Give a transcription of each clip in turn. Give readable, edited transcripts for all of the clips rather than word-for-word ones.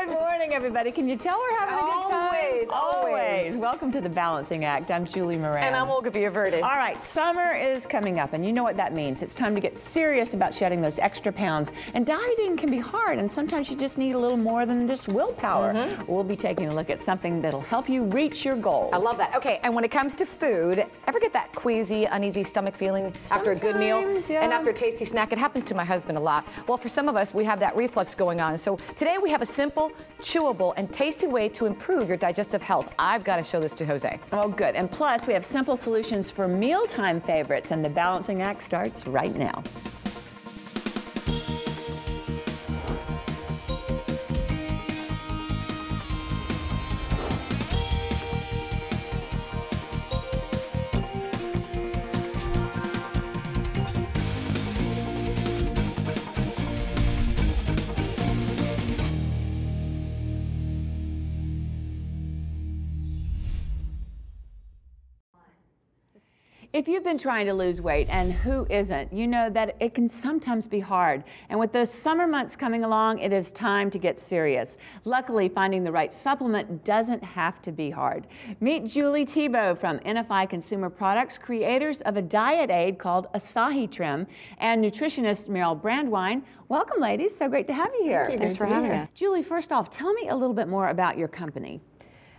Good morning, everybody. Can you tell we're having a good time? Always. Welcome to The Balancing Act. I'm Julie Moran. And I'm Olga Villaverde. All right, summer is coming up, and you know what that means. It's time to get serious about shedding those extra pounds. And dieting can be hard, and sometimes you just need a little more than just willpower. We'll be taking a look at something that'll help you reach your goals. I love that. Okay, and when it comes to food, ever get that queasy, uneasy stomach feeling after a good meal? Yeah. And after a tasty snack? It happens to my husband a lot. Well, for some of us, we have that reflux going on. So today we have a simple, chewable, and tasty way to improve your digestive health. I've got to show this to Jose. Oh, good. And plus, we have simple solutions for mealtime favorites, and the Balancing Act starts right now. If you've been trying to lose weight, and who isn't, you know that it can sometimes be hard. And with the summer months coming along, it is time to get serious. Luckily, finding the right supplement doesn't have to be hard. Meet Julie Thibault from NFI Consumer Products, creators of a diet aid called Asahi Trim, and nutritionist Meryl Brandwine. Welcome, ladies. So great to have you here. Thanks for having us. Julie, first off, tell me a little bit more about your company.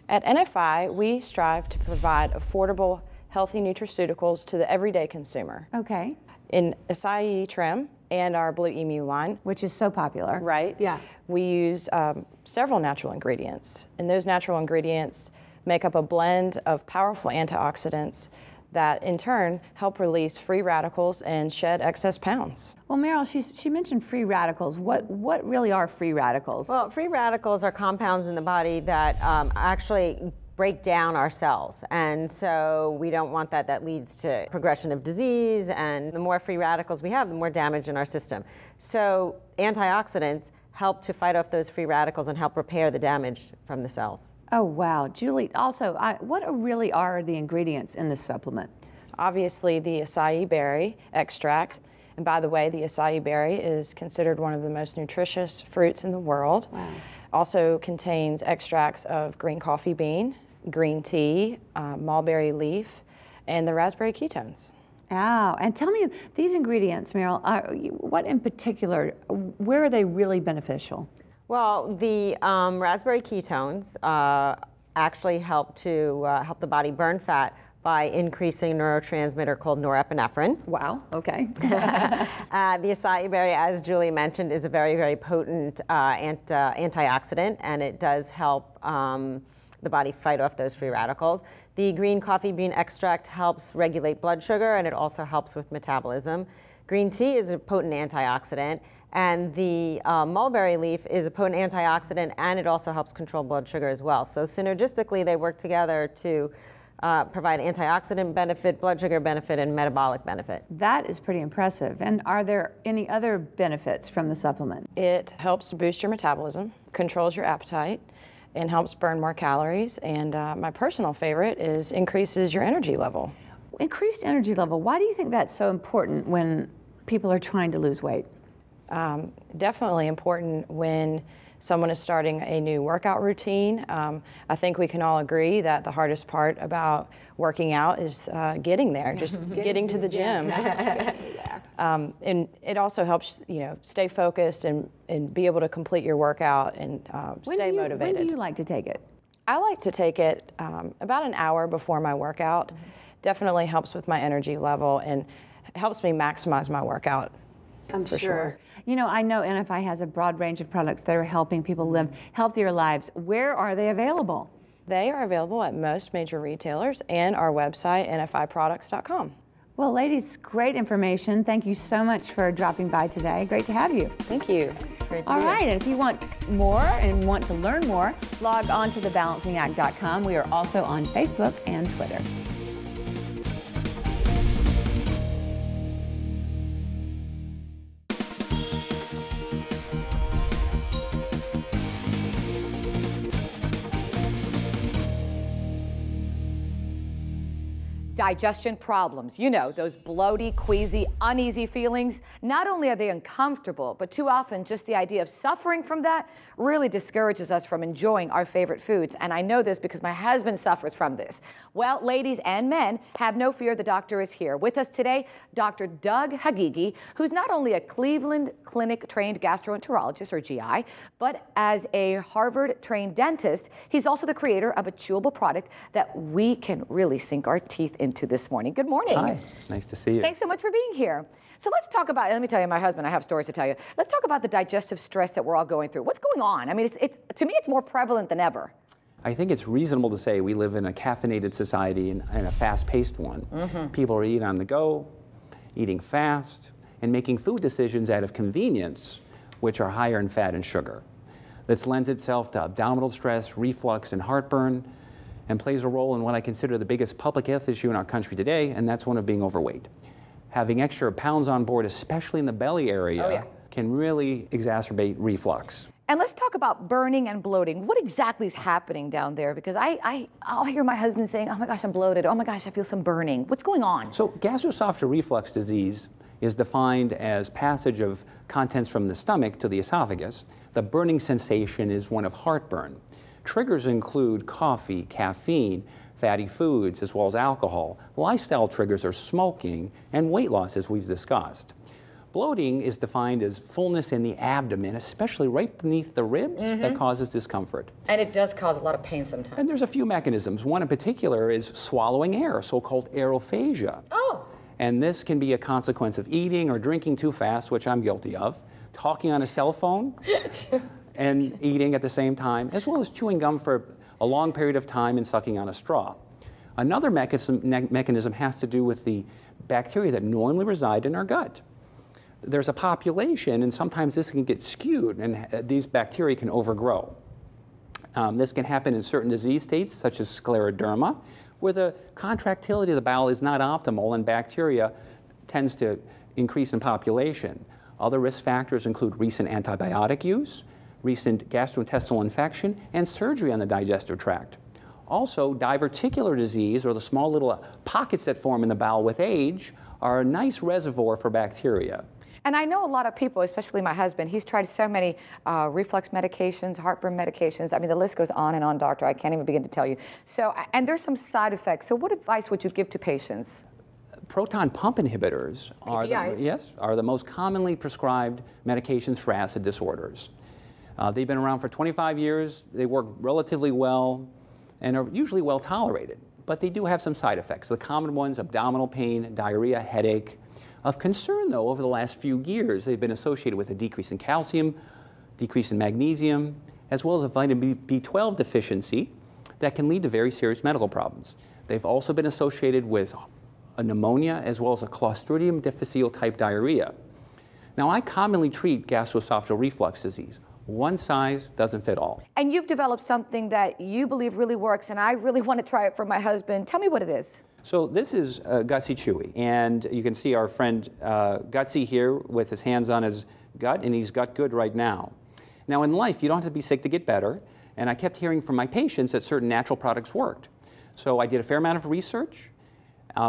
At NFI, we strive to provide affordable, healthy nutraceuticals to the everyday consumer. Okay. In Asahi Trim and our Blue Emu line, Which is so popular. right? Yeah. We use several natural ingredients, and those natural ingredients make up a blend of powerful antioxidants that in turn help release free radicals and shed excess pounds. Well, Meryl, she mentioned free radicals. What really are free radicals? Well, free radicals are compounds in the body that actually break down our cells, and so we don't want that. That leads to progression of disease, and the more free radicals we have, the more damage in our system. So antioxidants help to fight off those free radicals and help repair the damage from the cells. Oh, wow. Julie, also, what really are the ingredients in this supplement? Obviously, the acai berry extract. And by the way, the acai berry is considered one of the most nutritious fruits in the world. Wow. Also contains extracts of green coffee bean, green tea, mulberry leaf, and the raspberry ketones. Oh, and tell me, these ingredients, Meryl, what in particular, where are they really beneficial? Well, the raspberry ketones actually help to help the body burn fat by increasing a neurotransmitter called norepinephrine. Wow, okay. The acai berry, as Julie mentioned, is a very, very potent antioxidant, and it does help the body fight off those free radicals. The green coffee bean extract helps regulate blood sugar, and it also helps with metabolism. Green tea is a potent antioxidant, and the mulberry leaf is a potent antioxidant, and it also helps control blood sugar as well. So synergistically, they work together to provide antioxidant benefit, blood sugar benefit, and metabolic benefit. That is pretty impressive. And are there any other benefits from the supplement? It helps boost your metabolism, controls your appetite, and helps burn more calories. And my personal favorite is increases your energy level. Increased energy level, why do you think that's so important when people are trying to lose weight? Definitely important when someone is starting a new workout routine. I think we can all agree that the hardest part about working out is getting there, just getting to the gym. And it also helps, stay focused and be able to complete your workout and stay motivated. When do you like to take it? I like to take it about an hour before my workout. Definitely helps with my energy level and helps me maximize my workout. I'm for sure. You know, I know NFI has a broad range of products that are helping people live healthier lives. Where are they available? They are available at most major retailers and our website, nfiproducts.com. Well, ladies, great information. Thank you so much for dropping by today. Great to have you. Thank you. Great to All be right, here. and if you want more and want to learn more, log on to thebalancingact.com. We are also on Facebook and Twitter. digestion problems. You know, those bloaty, queasy, uneasy feelings. Not only are they uncomfortable, but too often just the idea of suffering from that really discourages us from enjoying our favorite foods. And I know this because my husband suffers from this. Well, ladies and men, have no fear, the doctor is here. With us today, Dr. Doug Hagigi, who's not only a Cleveland Clinic trained gastroenterologist, or GI, but as a Harvard trained dentist, he's also the creator of a chewable product that we can really sink our teeth into this morning. Good morning. Hi, nice to see you. Thanks so much for being here. So let's talk about, let me tell you, my husband, I have stories to tell you. Let's talk about the digestive stress that we're all going through. What's going on? I mean, to me, it's more prevalent than ever. I think it's reasonable to say we live in a caffeinated society and a fast-paced one. People are eating on the go, eating fast, and making food decisions out of convenience, which are higher in fat and sugar. This lends itself to abdominal stress, reflux, and heartburn, and plays a role in what I consider the biggest public health issue in our country today, and that's one of being overweight. Having extra pounds on board, especially in the belly area, can really exacerbate reflux. And let's talk about burning and bloating. What exactly is happening down there? Because I'll hear my husband saying, oh my gosh, I'm bloated. Oh my gosh, I feel some burning. What's going on? So gastroesophageal reflux disease is defined as passage of contents from the stomach to the esophagus. The burning sensation is one of heartburn. Triggers include coffee, caffeine, fatty foods, as well as alcohol. Lifestyle triggers are smoking and weight loss, as we've discussed. Bloating is defined as fullness in the abdomen, especially right beneath the ribs, that causes discomfort. And it does cause a lot of pain sometimes. And there's a few mechanisms. One in particular is swallowing air, so-called aerophagia. Oh. And this can be a consequence of eating or drinking too fast, which I'm guilty of, talking on a cell phone, and eating at the same time, as well as chewing gum for a long period of time and sucking on a straw. Another mechanism has to do with the bacteria that normally reside in our gut. There's a population, and sometimes this can get skewed, and these bacteria can overgrow. This can happen in certain disease states, such as scleroderma, where the contractility of the bowel is not optimal, and bacteria tends to increase in population. Other risk factors include recent antibiotic use, recent gastrointestinal infection, and surgery on the digestive tract. Also, diverticular disease, or the small little pockets that form in the bowel with age, are a nice reservoir for bacteria. And I know a lot of people, especially my husband, he's tried so many reflux medications, heartburn medications. I mean, the list goes on and on, doctor. I can't even begin to tell you. So, and there's some side effects. So what advice would you give to patients? Proton pump inhibitors are the most commonly prescribed medications for acid disorders. They've been around for 25 years. They work relatively well and are usually well tolerated. But they do have some side effects. The common ones, abdominal pain, diarrhea, headache. Of concern, though, over the last few years, they've been associated with a decrease in calcium, decrease in magnesium, as well as a vitamin B12 deficiency that can lead to very serious medical problems. They've also been associated with a pneumonia as well as a Clostridium difficile type diarrhea. Now, I commonly treat gastroesophageal reflux disease. One size doesn't fit all. And you've developed something that you believe really works, and I really want to try it for my husband. Tell me what it is. So this is Gutsy Chewy, and you can see our friend Gutsy here with his hands on his gut, and he's gut good right now. Now in life, you don't have to be sick to get better, and I kept hearing from my patients that certain natural products worked. So I did a fair amount of research.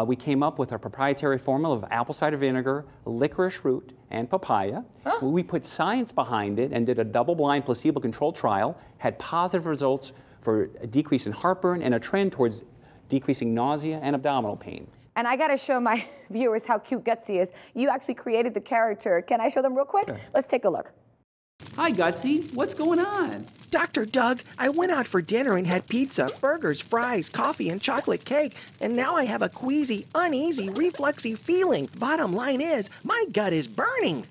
We came up with our proprietary formula of apple cider vinegar, licorice root, and papaya. Oh. We put science behind it and did a double-blind placebo-controlled trial, had positive results for a decrease in heartburn and a trend towards decreasing nausea and abdominal pain. And I got to show my viewers how cute Gutsy is. You actually created the character. Can I show them real quick? Sure. Let's take a look. Hi, Gutsy. What's going on? Dr. Doug, I went out for dinner and had pizza, burgers, fries, coffee, and chocolate cake, and now I have a queasy, uneasy, refluxy feeling. Bottom line is, my gut is burning.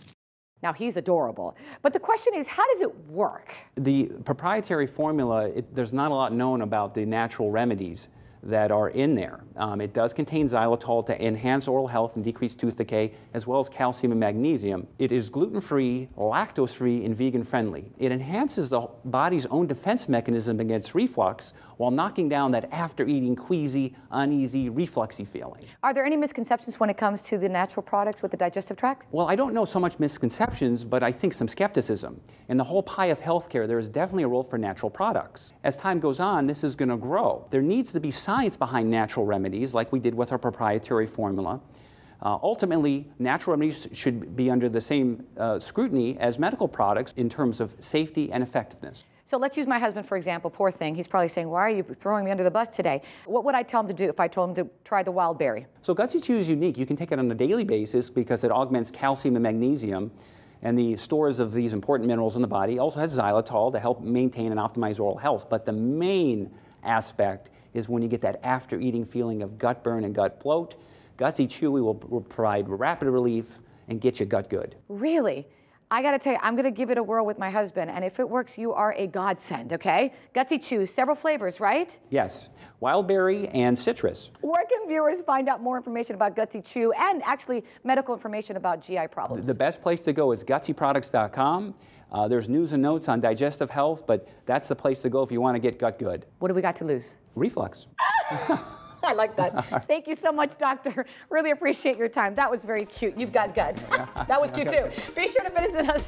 Now, he's adorable. But the question is, how does it work? The proprietary formula, there's not a lot known about the natural remedies that are in there. It does contain xylitol to enhance oral health and decrease tooth decay, as well as calcium and magnesium. It is gluten-free, lactose-free, and vegan-friendly. It enhances the body's own defense mechanism against reflux while knocking down that after-eating queasy, uneasy, refluxy feeling. Are there any misconceptions when it comes to the natural products with the digestive tract? Well, I don't know so much misconceptions, but I think some skepticism. In the whole pie of healthcare, there is definitely a role for natural products. As time goes on, this is going to grow. There needs to be science science behind natural remedies, like we did with our proprietary formula. Ultimately, natural remedies should be under the same scrutiny as medical products in terms of safety and effectiveness. So let's use my husband, for example. Poor thing. He's probably saying, why are you throwing me under the bus today? What would I tell him to do if I told him to try the wild berry? So Gutsy Chew is unique. You can take it on a daily basis because it augments calcium and magnesium and the stores of these important minerals in the body. It also has xylitol to help maintain and optimize oral health. But the main aspect is when you get that after-eating feeling of gut burn and gut bloat. Gutsy Chewy will provide rapid relief and get you gut good. Really? I gotta tell you, I'm gonna give it a whirl with my husband, and if it works, you are a godsend, okay? Gutsy Chew, several flavors, right? Yes, wild berry and citrus. Where can viewers find out more information about Gutsy Chew and actually medical information about GI problems? The best place to go is gutsyproducts.com. There's news and notes on digestive health, but that's the place to go if you want to get gut good. What do we got to lose? Reflux. I like that. Thank you so much, doctor. Really appreciate your time. That was very cute. You've got guts. That was cute too. Be sure to visit us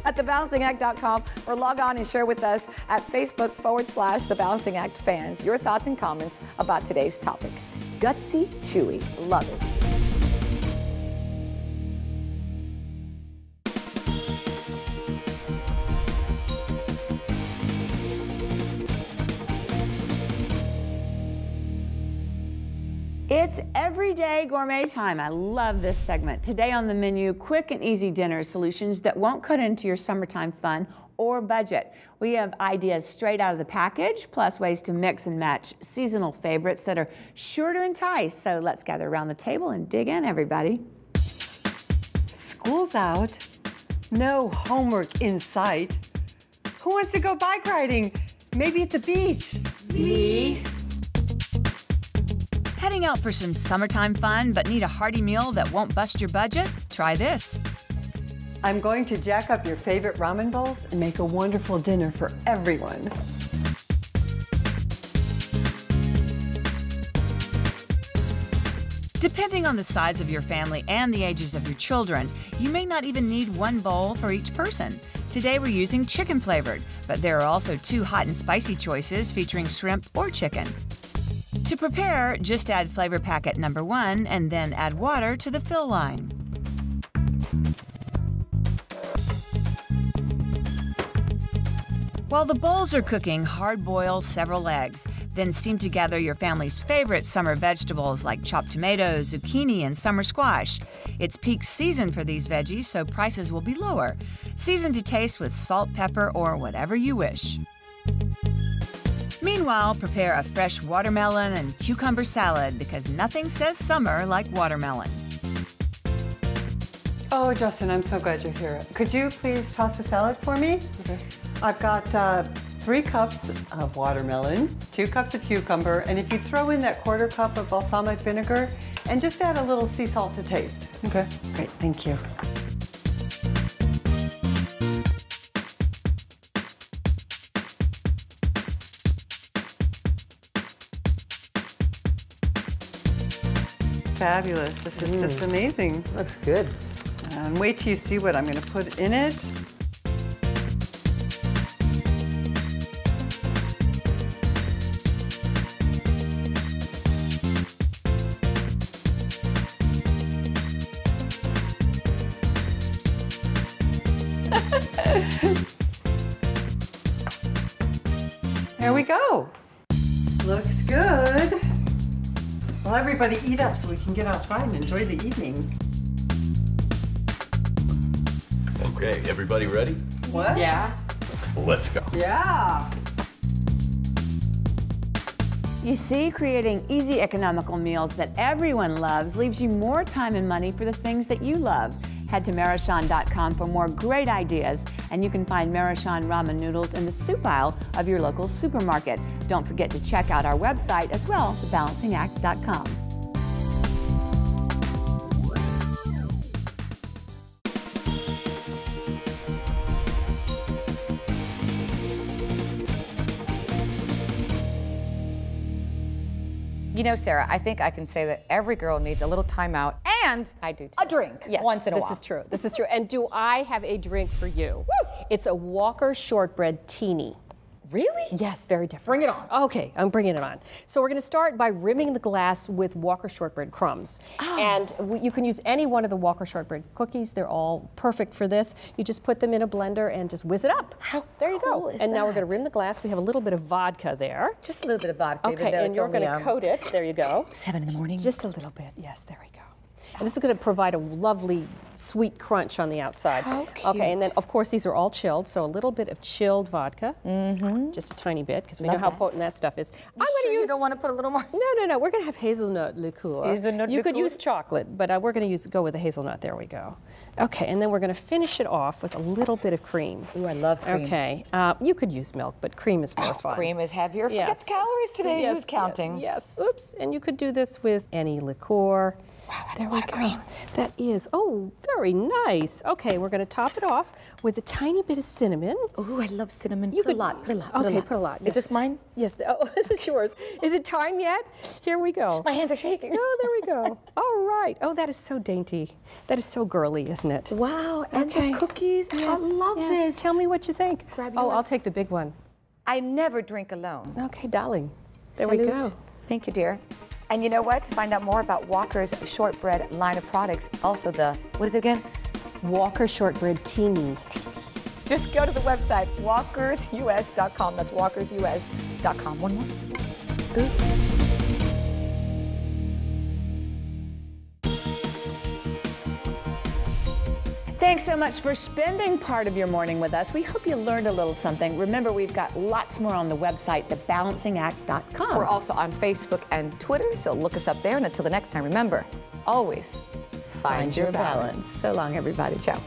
at thebalancingact.com or log on and share with us at Facebook.com/The Balancing Act fans your thoughts and comments about today's topic. Gutsy Chewy. Love it. It's everyday gourmet time. I love this segment. Today on the menu, quick and easy dinner solutions that won't cut into your summertime fun or budget. We have ideas straight out of the package, plus ways to mix and match seasonal favorites that are sure to entice. So let's gather around the table and dig in, everybody. School's out. No homework in sight. Who wants to go bike riding? Maybe at the beach. Me. Heading out for some summertime fun, but need a hearty meal that won't bust your budget? Try this. I'm going to jack up your favorite ramen bowls and make a wonderful dinner for everyone. Depending on the size of your family and the ages of your children, you may not even need one bowl for each person. Today we're using chicken flavored, but there are also 2 hot and spicy choices featuring shrimp or chicken. To prepare, just add flavor packet number 1 and then add water to the fill line. While the bowls are cooking, hard boil several eggs. Then steam together your family's favorite summer vegetables like chopped tomatoes, zucchini, and summer squash. It's peak season for these veggies, so prices will be lower. Season to taste with salt, pepper, or whatever you wish. Meanwhile, prepare a fresh watermelon and cucumber salad because nothing says summer like watermelon. Oh, Justin, I'm so glad you're here. Could you please toss the salad for me? Okay. I've got 3 cups of watermelon, 2 cups of cucumber, and if you throw in that 1/4 cup of balsamic vinegar, and just add a little sea salt to taste. Okay. Great, thank you. Fabulous. This is just amazing. Looks good. And wait till you see what I'm going to put in it. There we go. Looks good. Well, everybody eat up so we can get outside and enjoy the evening. Okay, everybody ready? What? Yeah. Let's go. Yeah. You see, creating easy, economical meals that everyone loves leaves you more time and money for the things that you love. Head to Maruchan.com for more great ideas, and you can find Maruchan ramen noodles in the soup aisle of your local supermarket. Don't forget to check out our website as well, thebalancingact.com. You know, Sarah, I think I can say that every girl needs a little time out and I do too. a drink once in a while. This is true. This is true. And do I have a drink for you? Woo! It's a Walker Shortbread Teeny. Really? Yes, very different. Bring it on. Okay, I'm bringing it on. So we're going to start by rimming the glass with Walker Shortbread crumbs. And you can use any one of the Walker Shortbread cookies. They're all perfect for this. You just put them in a blender and just whiz it up. How there you cool go. is and now we're that? going to rim the glass. We have a little bit of vodka there. Just a little bit of vodka. even Okay, though and it's you're only, going to coat it. There you go. 7 in the morning. Just a little bit. Yes, there we go. And this is going to provide a lovely sweet crunch on the outside. How Okay, and then cute. of course these are all chilled, so a little bit of chilled vodka, just a tiny bit, because we know how potent that stuff is. I'm going to use. You don't want to put a little more? No. We're going to have hazelnut liqueur. Hazelnut You could liqueur? use chocolate, but we're going to go with the hazelnut. There we go. Okay, and then we're going to finish it off with a little bit of cream. Ooh, I love cream. Okay, you could use milk, but cream is more fun. Cream is heavier. Forget Yes. the calories today. Yes, Who's counting? Yes. Oops. And you could do this with any liqueur. Wow, that's There a we lot of go. cream. That is. Oh, very nice. Okay, we're going to top it off with a tiny bit of cinnamon. Ooh, I love cinnamon. You Put a lot. Okay, put a lot. Is this mine? Yes. Oh, this is yours. Is it time yet? Here we go. My hands are shaking. Oh, there we go. All right. Oh, that is so dainty. That is so girly, isn't it? Wow, and Okay. the cookies. I love this. Tell me what you think. Grab Oh, I'll yours. take the big one. I never drink alone. Okay, darling. There we Salute. go. Thank you, dear. And you know what? To find out more about Walker's Shortbread line of products, also the, what is it again? Walker Shortbread Teeny. Just go to the website, walkersus.com. That's walkersus.com. One more. Thanks so much for spending part of your morning with us. We hope you learned a little something. Remember, we've got lots more on the website, thebalancingact.com. We're also on Facebook and Twitter, so look us up there. And until the next time, remember, always find your balance. So long, everybody. Ciao.